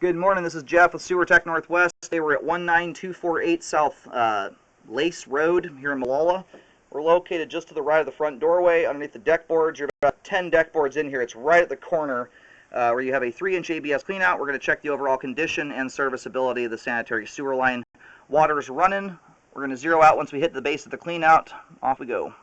Good morning, this is Jeff with Sewer Tech Northwest. Today we're at 19248 South Lace Road here in Molalla. We're located just to the right of the front doorway underneath the deck boards. You're about 10 deck boards in here. It's right at the corner where you have a 3-inch ABS cleanout. We're going to check the overall condition and serviceability of the sanitary sewer line. Water's running. We're going to zero out once we hit the base of the cleanout. Off we go.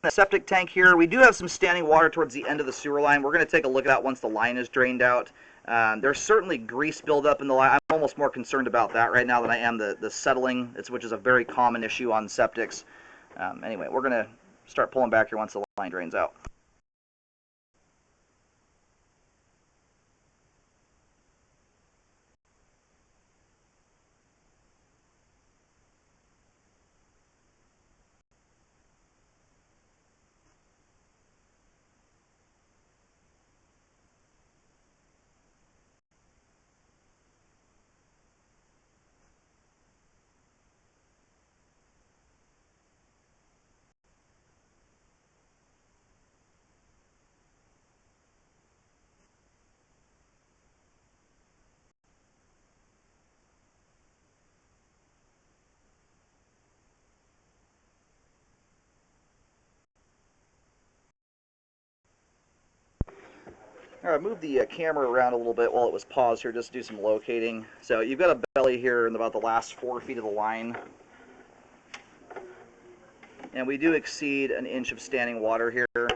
The septic tank here, we do have some standing water towards the end of the sewer line. We're going to take a look at that once the line is drained out. There's certainly grease buildup in the line. I'm almost more concerned about that right now than I am the settling, which is a very common issue on septics. Anyway, we're going to start pulling back here once the line drains out. All right, move the camera around a little bit while it was paused here just to do some locating. So you've got a belly here in about the last 4 feet of the line. And we do exceed an inch of standing water here.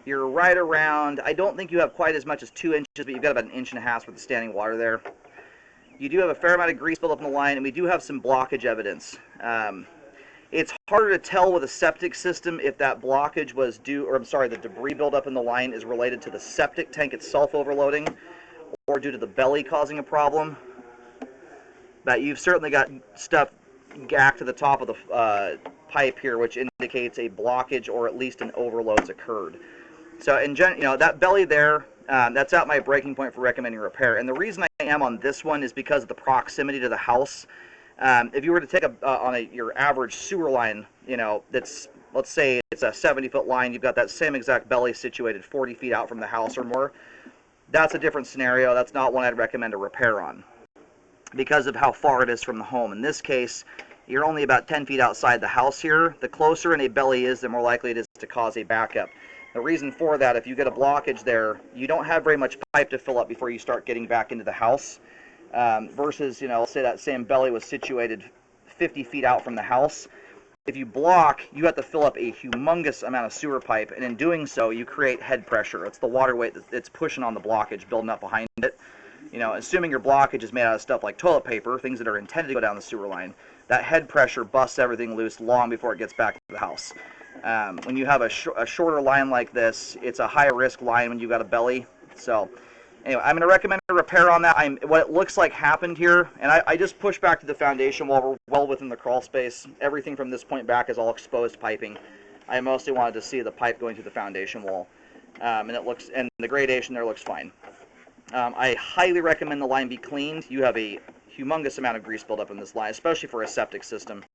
You're right around, I don't think you have quite as much as 2 inches, but you've got about 1.5 inches worth of standing water there. You do have a fair amount of grease buildup in the line, and we do have some blockage evidence. It's harder to tell with a septic system if that blockage was due, or I'm sorry, the debris buildup in the line is related to the septic tank itself overloading or due to the belly causing a problem. But you've certainly got stuff gacked to the top of the pipe here, which indicates a blockage or at least an overload's occurred. So in general, that belly there, that's at my breaking point for recommending repair. And the reason I am on this one is because of the proximity to the house. If you were to take your average sewer line, that's, let's say it's a 70-foot line, you've got that same exact belly situated 40 feet out from the house or more, that's a different scenario. That's not one I'd recommend a repair on because of how far it is from the home. In this case, you're only about 10 feet outside the house here. The closer in a belly is, the more likely it is to cause a backup. The reason for that, if you get a blockage there, you don't have very much pipe to fill up before you start getting back into the house. Versus, let's say that same belly was situated 50 feet out from the house. If you block, you have to fill up a humongous amount of sewer pipe, and in doing so, you create head pressure. It's the water weight that's pushing on the blockage, building up behind it. Assuming your blockage is made out of stuff like toilet paper, things that are intended to go down the sewer line, that head pressure busts everything loose long before it gets back to the house. When you have a shorter line like this, it's a higher risk line when you've got a belly. So anyway, I'm going to recommend a repair on that. What it looks like happened here, and I just pushed back to the foundation wall. We're well within the crawl space. Everything from this point back is all exposed piping. I mostly wanted to see the pipe going through the foundation wall, and the gradation there looks fine. I highly recommend the line be cleaned. You have a humongous amount of grease buildup in this line, especially for a septic system.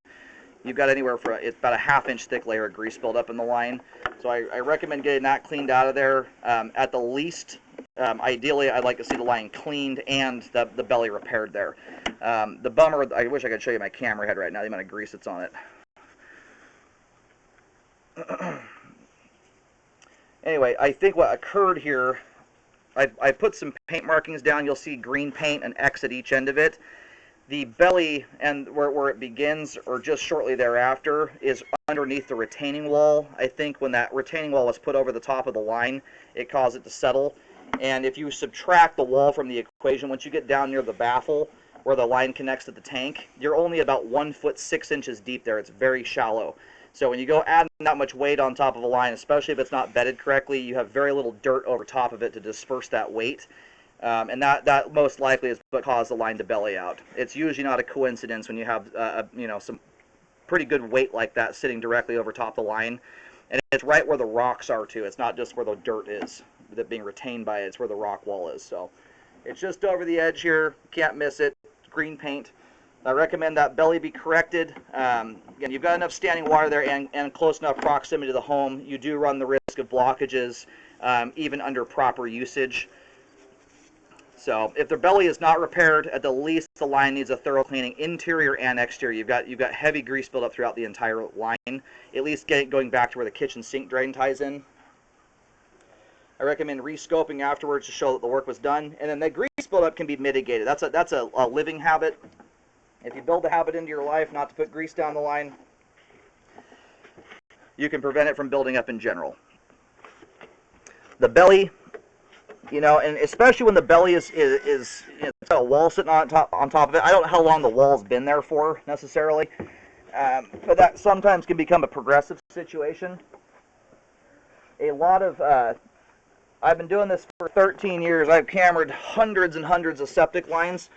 You've got anywhere for it's about a half-inch thick layer of grease buildup in the line. So I recommend getting that cleaned out of there. At the least, ideally, I'd like to see the line cleaned and the belly repaired there. The bummer, I wish I could show you my camera head right now, the amount of grease that's on it. Anyway, I think what occurred here, I put some paint markings down. You'll see green paint and X at each end of it. The belly and where it begins, or just shortly thereafter, is underneath the retaining wall. I think when that retaining wall is put over the top of the line, it caused it to settle. And if you subtract the wall from the equation, once you get down near the baffle where the line connects to the tank, you're only about 1 foot 6 inches deep there. It's very shallow. So when you go adding that much weight on top of a line, especially if it's not bedded correctly, you have very little dirt over top of it to disperse that weight. And that most likely is what caused the line to belly out. It's usually not a coincidence when you have some pretty good weight like that sitting directly over top of the line. And it's right where the rocks are too. It's not just where the dirt is that being retained by it. It's where the rock wall is. So it's just over the edge here. Can't miss it. Green paint. I recommend that belly be corrected. Again, you've got enough standing water there and close enough proximity to the home. You do run the risk of blockages even under proper usage. So if the belly is not repaired, at the least the line needs a thorough cleaning, interior and exterior. You've got heavy grease buildup throughout the entire line. At least get it going back to where the kitchen sink drain ties in. I recommend rescoping afterwards to show that the work was done. And then the grease buildup can be mitigated. That's a living habit. If you build a habit into your life not to put grease down the line, you can prevent it from building up in general. The belly, and especially when the belly is a wall sitting on top of it. I don't know how long the wall's been there for necessarily, but that sometimes can become a progressive situation. A lot of I've been doing this for 13 years. I've cambered hundreds and hundreds of septic lines.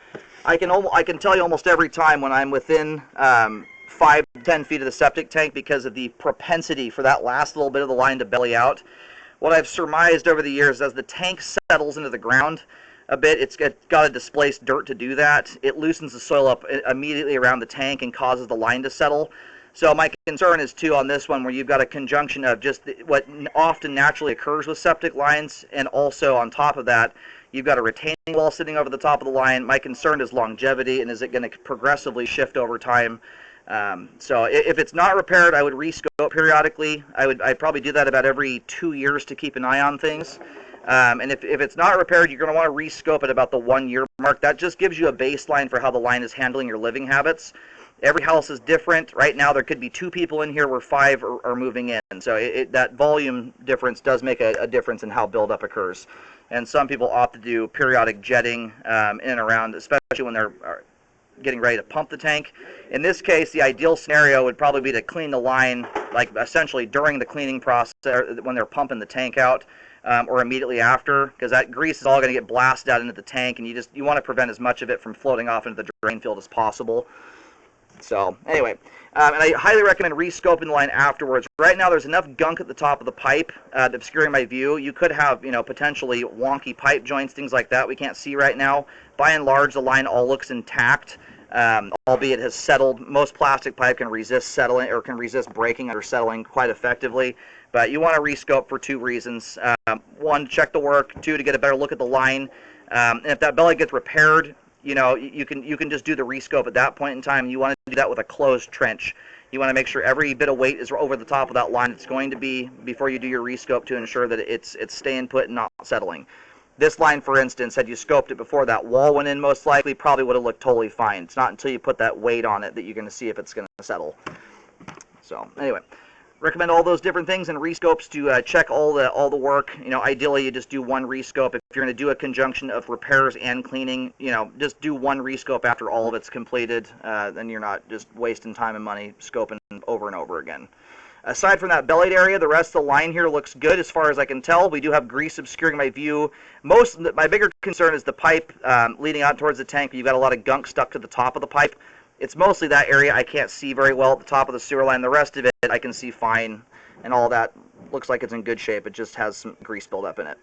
I can tell you almost every time when I'm within 5 to 10 feet of the septic tank because of the propensity for that last little bit of the line to belly out. What I've surmised over the years, as the tank settles into the ground a bit, it's got to displace dirt to do that. It loosens the soil up immediately around the tank and causes the line to settle. So my concern is, too, on this one, where you've got a conjunction of just what often naturally occurs with septic lines, and also on top of that, you've got a retaining wall sitting over the top of the line. My concern is longevity, and is it going to progressively shift over time? So if it's not repaired, I would rescope periodically. I'd probably do that about every 2 years to keep an eye on things. And if it's not repaired, you're going to want to rescope at about the 1 year mark. That just gives you a baseline for how the line is handling your living habits. Every house is different. Right now, there could be 2 people in here where 5 are moving in. So that volume difference does make a difference in how buildup occurs. And some people opt to do periodic jetting in and around, especially when they're getting ready to pump the tank. In this case, the ideal scenario would probably be to clean the line, like essentially during the cleaning process, when they're pumping the tank out, or immediately after, because that grease is all going to get blasted out into the tank, and you want to prevent as much of it from floating off into the drain field as possible. So anyway, and I highly recommend rescoping the line afterwards. Right now, there's enough gunk at the top of the pipe obscuring my view. You could have, potentially wonky pipe joints, things like that we can't see right now. By and large, the line all looks intact, albeit it has settled. Most plastic pipe can resist settling or can resist breaking under settling quite effectively. But you want to rescope for 2 reasons. 1, to check the work. 2, to get a better look at the line. And if that belly gets repaired, you can just do the rescope at that point in time. You want to do that with a closed trench. You want to make sure every bit of weight is over the top of that line it's going to be before you do your rescope to ensure that it's staying put and not settling. This line, for instance, had you scoped it before that wall went in, most likely probably would have looked totally fine. It's not until you put that weight on it that you're going to see if it's going to settle. So anyway, recommend all those different things and rescopes to check all the work. Ideally you just do 1 rescope. If you're going to do a conjunction of repairs and cleaning, just do 1 rescope after all of it's completed. Then you're not just wasting time and money scoping over and over again. Aside from that bellied area, the rest of the line here looks good as far as I can tell. We do have grease obscuring my view. My bigger concern is the pipe leading out towards the tank. You've got a lot of gunk stuck to the top of the pipe. It's mostly that area I can't see very well at the top of the sewer line. The rest of it I can see fine, and all that looks like it's in good shape. It just has some grease buildup in it.